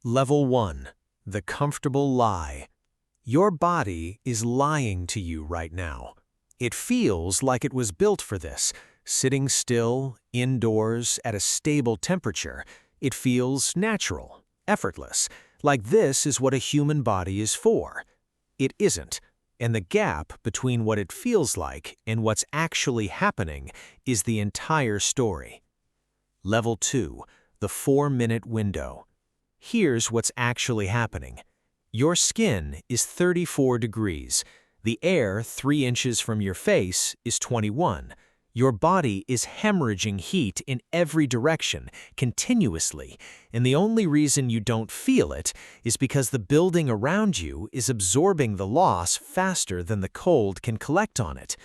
Level 1. The comfortable lie. Your body is lying to you right now. It feels like it was built for this. Sitting still, indoors, at a stable temperature, it feels natural, effortless, like this is what a human body is for. It isn't, and the gap between what it feels like and what's actually happening is the entire story. Level 2. The 4-minute window. Here's what's actually happening. Your skin is 34 degrees. The air 3 inches from your face is 21. Your body is hemorrhaging heat in every direction, continuously, and the only reason you don't feel it is because the building around you is absorbing the loss faster than the cold can collect on it.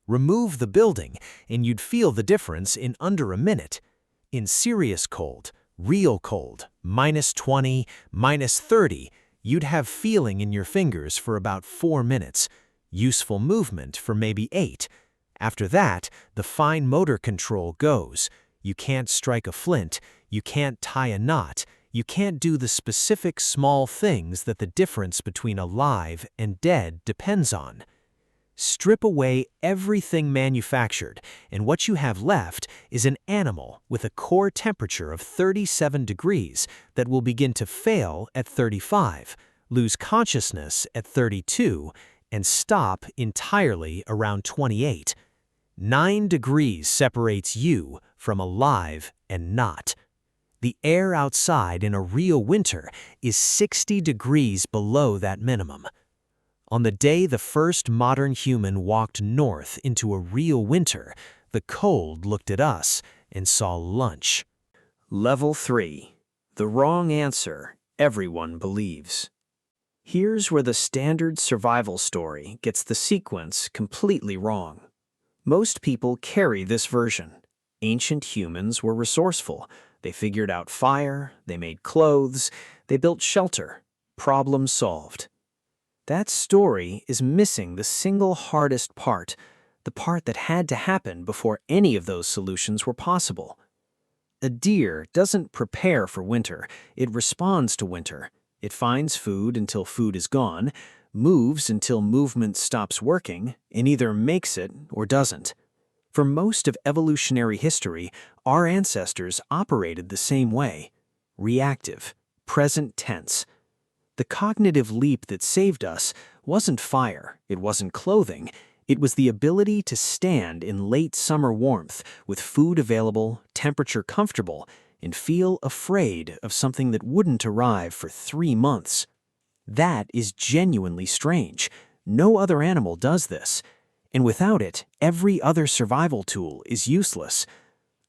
Remove the building, and you'd feel the difference in under a minute. In serious cold, real cold, -20, -30, you'd have feeling in your fingers for about 4 minutes, useful movement for maybe 8. After that, the fine motor control goes. You can't strike a flint, you can't tie a knot, you can't do the specific small things that the difference between alive and dead depends on. Strip away everything manufactured, and what you have left is an animal with a core temperature of 37 degrees that will begin to fail at 35, lose consciousness at 32, and stop entirely around 28. 9 degrees separates you from alive and not. The air outside in a real winter is 60 degrees below that minimum. On the day the first modern human walked north into a real winter, the cold looked at us and saw lunch. Level 3. The wrong answer everyone believes. Here's where the standard survival story gets the sequence completely wrong. Most people carry this version. Ancient humans were resourceful. They figured out fire, they made clothes, they built shelter. Problem solved. That story is missing the single hardest part, the part that had to happen before any of those solutions were possible. A deer doesn't prepare for winter, it responds to winter. It finds food until food is gone, moves until movement stops working, and either makes it or doesn't. For most of evolutionary history, our ancestors operated the same way. Reactive, present tense. The cognitive leap that saved us wasn't fire, it wasn't clothing, it was the ability to stand in late summer warmth with food available, temperature comfortable, and feel afraid of something that wouldn't arrive for 3 months. That is genuinely strange. No other animal does this. And without it, every other survival tool is useless.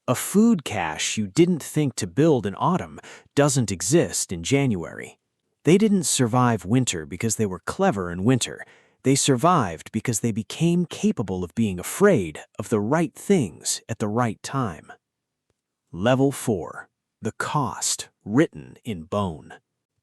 A food cache you didn't think to build in autumn doesn't exist in January. They didn't survive winter because they were clever in winter. They survived because they became capable of being afraid of the right things at the right time. Level 4. The cost written in bone.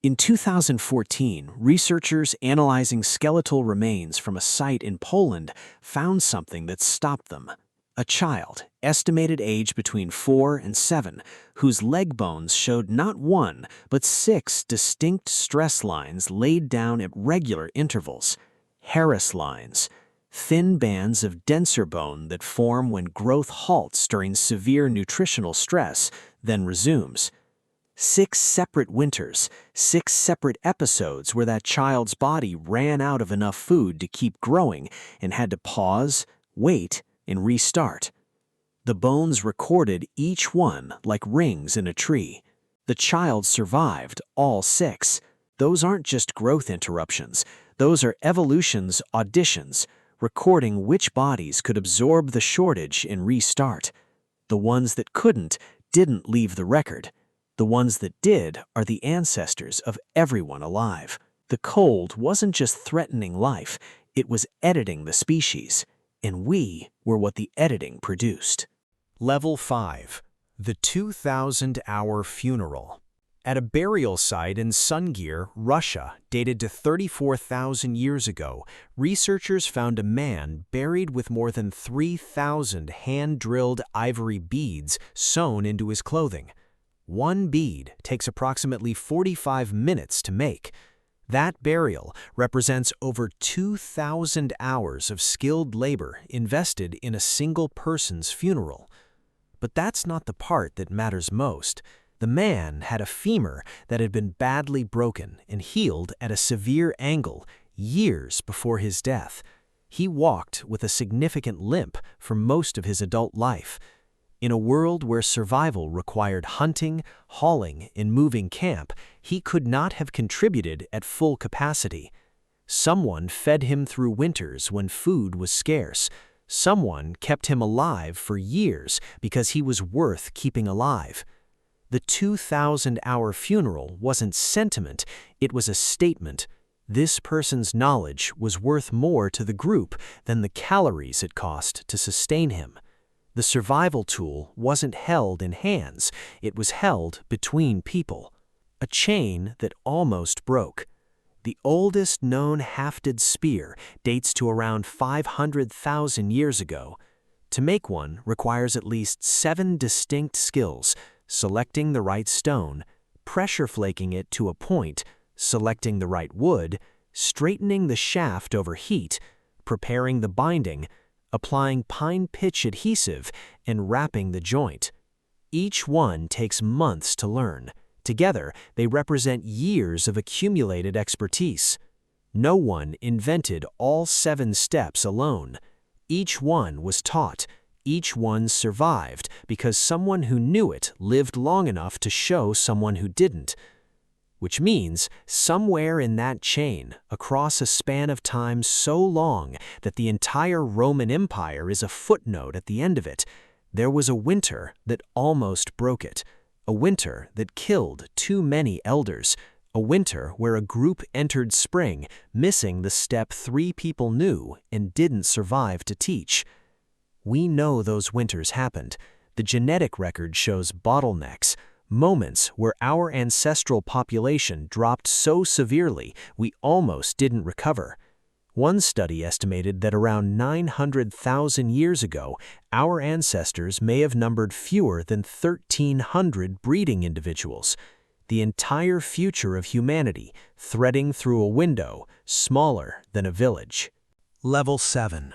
In 2014, researchers analyzing skeletal remains from a site in Poland found something that stopped them. A child, estimated age between 4 and 7, whose leg bones showed not 1, but 6 distinct stress lines laid down at regular intervals. Harris lines, thin bands of denser bone that form when growth halts during severe nutritional stress, then resumes. 6 separate winters, 6 separate episodes where that child's body ran out of enough food to keep growing and had to pause, wait, and restart. The bones recorded each one like rings in a tree. The child survived all 6. Those aren't just growth interruptions. Those are evolution's auditions, recording which bodies could absorb the shortage and restart. The ones that couldn't didn't leave the record. The ones that did are the ancestors of everyone alive. The cold wasn't just threatening life, it was editing the species. And we were what the editing produced. Level 5. The 2,000-hour funeral. At a burial site in Sungir, Russia, dated to 34,000 years ago, researchers found a man buried with more than 3,000 hand-drilled ivory beads sewn into his clothing. One bead takes approximately 45 minutes to make. That burial represents over 2,000 hours of skilled labor invested in a single person's funeral. But that's not the part that matters most. The man had a femur that had been badly broken and healed at a severe angle years before his death. He walked with a significant limp for most of his adult life. In a world where survival required hunting, hauling, and moving camp, he could not have contributed at full capacity. Someone fed him through winters when food was scarce. Someone kept him alive for years because he was worth keeping alive. The 2,000-hour funeral wasn't sentiment, it was a statement. This person's knowledge was worth more to the group than the calories it cost to sustain him. The survival tool wasn't held in hands, it was held between people. A chain that almost broke. The oldest known hafted spear dates to around 500,000 years ago. To make one requires at least 7 distinct skills: selecting the right stone, pressure flaking it to a point, selecting the right wood, straightening the shaft over heat, preparing the binding, applying pine pitch adhesive, and wrapping the joint. Each one takes months to learn. Together, they represent years of accumulated expertise. No one invented all 7 steps alone. Each one was taught. Each one survived because someone who knew it lived long enough to show someone who didn't. Which means, somewhere in that chain, across a span of time so long that the entire Roman Empire is a footnote at the end of it, there was a winter that almost broke it. A winter that killed too many elders. A winter where a group entered spring, missing the step 3 people knew and didn't survive to teach. We know those winters happened. The genetic record shows bottlenecks. Moments where our ancestral population dropped so severely we almost didn't recover. One study estimated that around 900,000 years ago, our ancestors may have numbered fewer than 1,300 breeding individuals. The entire future of humanity threading through a window smaller than a village. Level 7.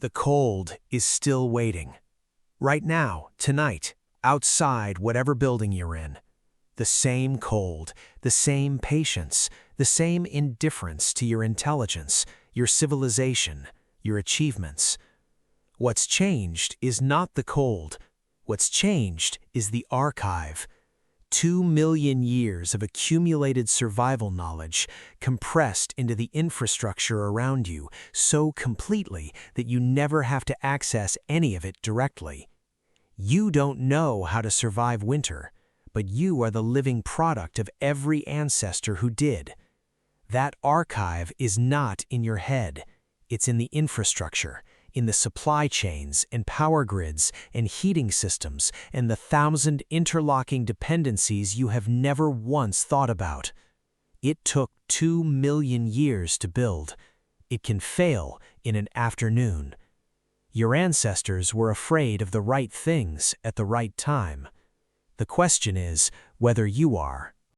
The cold is still waiting. Right now, tonight, outside whatever building you're in. The same cold, the same patience, the same indifference to your intelligence, your civilization, your achievements. What's changed is not the cold. What's changed is the archive. 2 million years of accumulated survival knowledge compressed into the infrastructure around you so completely that you never have to access any of it directly. You don't know how to survive winter, but you are the living product of every ancestor who did. That archive is not in your head. It's in the infrastructure, in the supply chains and power grids and heating systems and the 1,000 interlocking dependencies you have never once thought about. It took 2 million years to build. It can fail in an afternoon. Your ancestors were afraid of the right things at the right time. The question is whether you are.